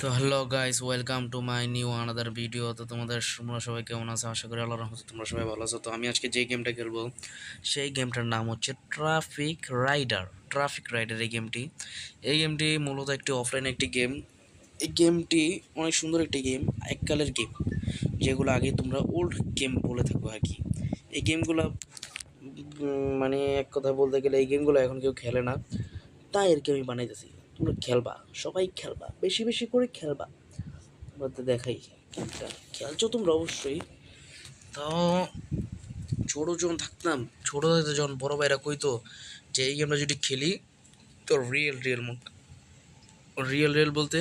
তো hello guys, welcome to my new another video. তো তোমরা সবাই কেমন আছো? আশা করি আল্লাহর রহমতে তোমরা সবাই ভালো আছো। তো আমি আজকে যে গেমটা খেলবো সেই গেমটার নাম হচ্ছে ট্রাফিক রাইডার। এই গেমটি মূলত একটি অফলাইন একটি গেম। এই গেমটি অনেক সুন্দর একটি গেম, এককালের গেম, যেগুলো আগে তোমরা ওল্ড গেম বলে থাকো আর কি। এই গেমগুলো মানে এক কথা বলতে গেলে এই গেমগুলো এখন কেউ খেলে না, তাই আর কি আমি বানাইতেছি। তোমরা খেলবা, সবাই খেলবা, বেশি বেশি করে খেলবা। তোমরা তো দেখাই গেমটা খেলছো তোমরা অবশ্যই। তাও ছোটো থাকতে যখন বড় ভাইরা কইতো যে এই গেমটা যদি খেলি তো রিয়েল বলতে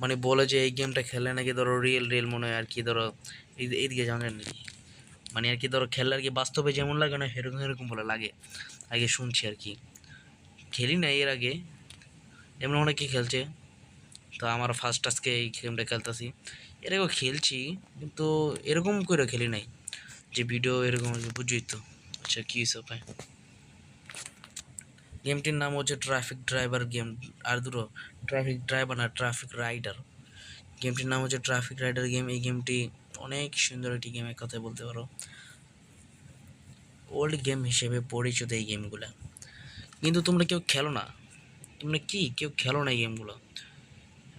মানে বলে যে এই গেমটা খেলে নাকি ধরো রিয়েল মনে হয় আর কি। ধরো এইদিকে জানেন নাকি, মানে আর কি ধরো খেললে আর কি বাস্তবে যেমন লাগে না সেরকম এরকম বলে লাগে। আগে শুনছি আর কি, খেলি না এর আগে, এমন অনেকে খেলছে। তো আমার ফার্স্ট আজকে এই গেমটা খেলতেছি। এর আগেও খেলছি কিন্তু এরকম করে খেলি নাই যে ভিডিও এরকম, বুঝই তো। আচ্ছা কী হয়েছে ভাই? গেমটির নাম হচ্ছে ট্রাফিক ড্রাইভার গেম। আর দুটো, ট্রাফিক ড্রাইভার না, ট্রাফিক রাইডার। গেমটির নাম হচ্ছে ট্রাফিক রাইডার গেম। এই গেমটি অনেক সুন্দর একটি গেম, এক কথায় বলতে পারো ওল্ড গেম হিসেবে পরিচিত এই গেমগুলো। কিন্তু তোমরা কেউ খেলো না, তোমরা কি কেউ খেলো না এই গেমগুলো?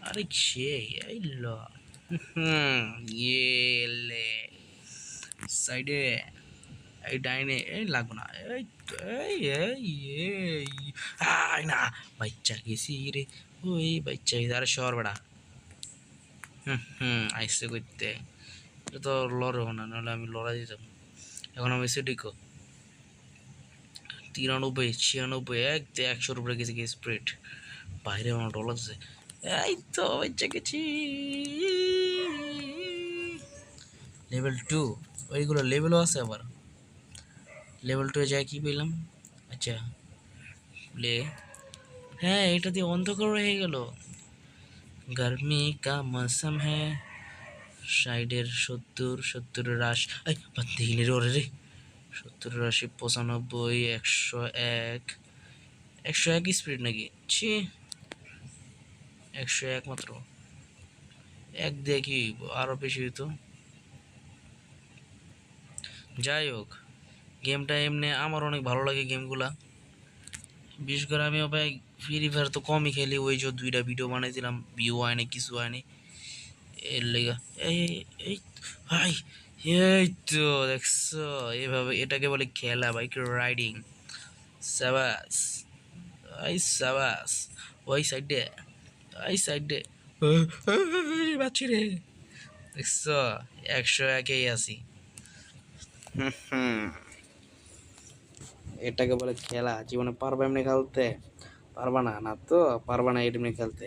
আরে সে এই ল ইয়েলে সাইডে, এই ডাইনে, এই লাগবো না, এই এই এই এই আই না, বাচ্চা গেছি রে, ওই বাচ্চা গেছি। আরে শহর বেড়া, আইসে করতে, এটা তো লড়বো না, নাহলে আমি লড়াই দিতাম। এখন আমি সিডিকো 93 96 100-র উপরে গেছে কি স্প্রিট, বাইরে আমার ডলার আছে। এই তো বাচ্চা গেছি লেভেল 2। ওইগুলো লেভেলও আছে আবার। লেভেল 2 এ যায় কি পেলাম? আচ্ছা প্লে, হ্যাঁ এটা দিয়ে অন্ধকার হয়ে গেল। গরমি কা মৌসম হ্যাঁ, সাইডের 70-70-এর আশি, এই বাদ দিলে রে, ওরে রে, 70-80 95 101, 101 স্পিড নাকি? ছি, 101 মাত্র। এক দিয়ে কি আরও বেশি হইতো। যাই হোক, গেমটা এমনি আমার অনেক ভালো লাগে গেমগুলা। বিশেষ করে আমি ভাই ফ্রি ফায়ার তো কমই খেলি, ওই যে 2টা ভিডিও বানাইছিলাম, ভিউ হয়নি কিছু হয়নি এর লেগা। এই এই ভাই, এই তো দেখছো, এভাবে এটাকে বলে খেলা বাইক রাইডিং। সাবাস, ওই সাবাস, ওই সাইডে বাচ্চি রে, দেখছো 101-এই আছি। হুম, এটাকে বলে খেলা। জীবনে পারবা এমনি খেলতে? পারবা না, না তো পারবা না এমনি খেলতে।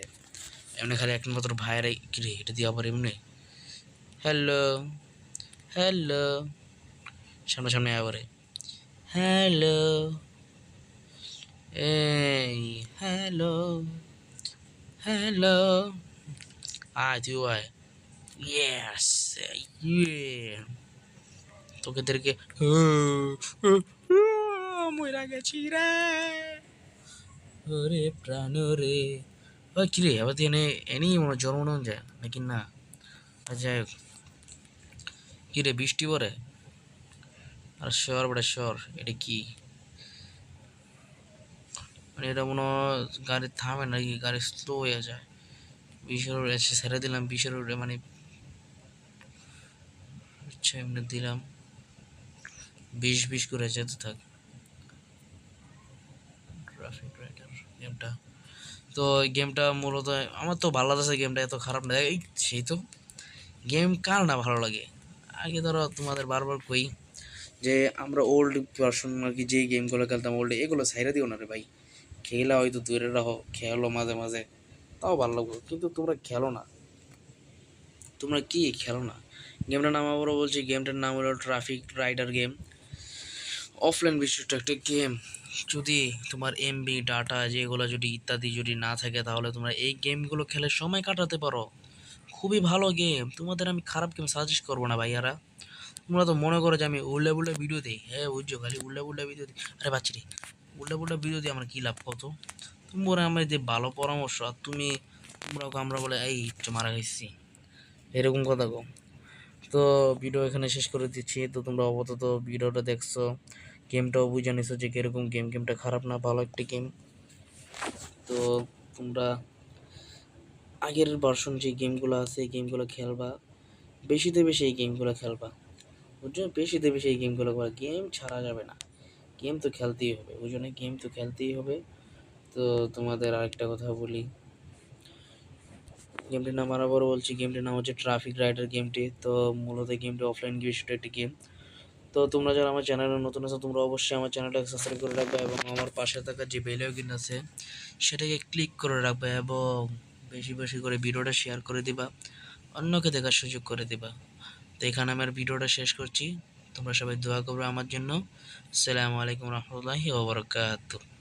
এমনি খালি একমাত্র ভাইয়েরাই কিরে এটা দিয়ে আবার এমনি। হ্যালো হ্যালো, সামনে আবারে হ্যালো, এই হ্যালো হ্যালো, আয় তুই আয়, ইয়েস, ইয়ে তোকেদেরকে মইরা গেছি রে, ওরে প্রাণ রে। ওই কিরে আবার তুই এনে এনেই মনে জন্ম নেওয়া যায় নাকি না? যাই হোক, কিরে বৃষ্টি পরে? আর শহর বড় শহর, এটা কি মানে? এটা মনে হয় গাড়ি থামে নাকি, গাড়ি স্লো হয়ে যায়। 20-এর এসে ছেড়ে দিলাম, 20-এর মানে আচ্ছা এমনি দিলাম 20 করে যেতে থাক। ট্রাফিক রাইডার গেমটা, তো এই গেমটা মূলত আমার তো ভালো লাগছে। গেমটা এত খারাপ না, এই সেই তো গেম কার না ভালো লাগে। আগে ধরো তোমাদের বারবার কই যে আমরা ওল্ড ভার্সন আর কি, যে গেমগুলো খেলতাম ওল্ড, এগুলো ছাইরা দিও না রে ভাই। খেলা হয়তো দূরে রাখো, খেলো মাঝে মাঝে, তাও ভালো লাগবে। কিন্তু তোমরা খেলো না, তোমরা কি খেলো না। গেমটার নাম আবারও বলছি, গেমটার নাম হলো ট্রাফিক রাইডার গেম। অফলাইন বিশিষ্ট একটা গেম। যদি তোমার এমবি ডাটা যেগুলো যদি ইত্যাদি যদি না থাকে, তাহলে তোমরা এই গেমগুলো খেলে সময় কাটাতে পারো। খুবই ভালো গেম, তোমাদের আমি খারাপ গেম সাজেস্ট করবো না ভাইয়ারা। তোমরা তো মনে করো যে আমি উল্টা পুল্টা ভিডিও দিই, হ্যাঁ বুঝছো, খালি উল্টা পুল্টা ভিডিও দিই। আরে বাচ্চি রে, উল্টা পুল্টা ভিডিও দিয়ে আমার কী লাভ কত? তুমি বলে আমার যে ভালো পরামর্শ, আর তুমি আমরা বলে এই একটু মারা গেছি, এরকম কথা কও। তো ভিডিও এখানে শেষ করে দিচ্ছি। তো তোমরা আপাতত ভিডিওটা দেখছো, গেমটাও বুঝে নিছো যে কিরকম গেম, গেমটা খারাপ না, ভালো একটি গেম। তো তোমরা আগের ভার্সন যে গেমগুলো আছে এই গেমগুলো খেলবা, বেশিতে বেশি এই গেমগুলো খেলবা, বুঝছো? বেশিতে বেশি এই গেমগুলো খেলবা, গেম ছাড়া যাবে না, গেম তো খেলতেই হবে, বুঝো না? গেম তো খেলতেই হবে। তো তোমাদের আরেকটা কথা বলি, গেমটির নাম আবারও বলছি, গেমটির নাম হচ্ছে ট্রাফিক রাইডার গেমটি। তো মূলত গেমটি অফলাইন বেসড একটি গেম। তো তোমরা যারা আমার চ্যানেলে নতুন আছো তোমরা অবশ্যই আমার চ্যানেলটাকে সাবস্ক্রাইব করে রাখবে এবং আমার পাশে থাকা যে বেল আইকন আছে সেটাকে ক্লিক করে রাখবে এবং বেশি বেশি করে ভিডিওটা শেয়ার করে দিবা, অন্যকে দেখার সুযোগ করে দিবা। তো এখানে আমার ভিডিওটা শেষ করছি, তোমরা সবাই দোয়া করবে আমার জন্য। আসসালামু আলাইকুম রহমতুল্লাহি ওয়া বারাকাতুহু।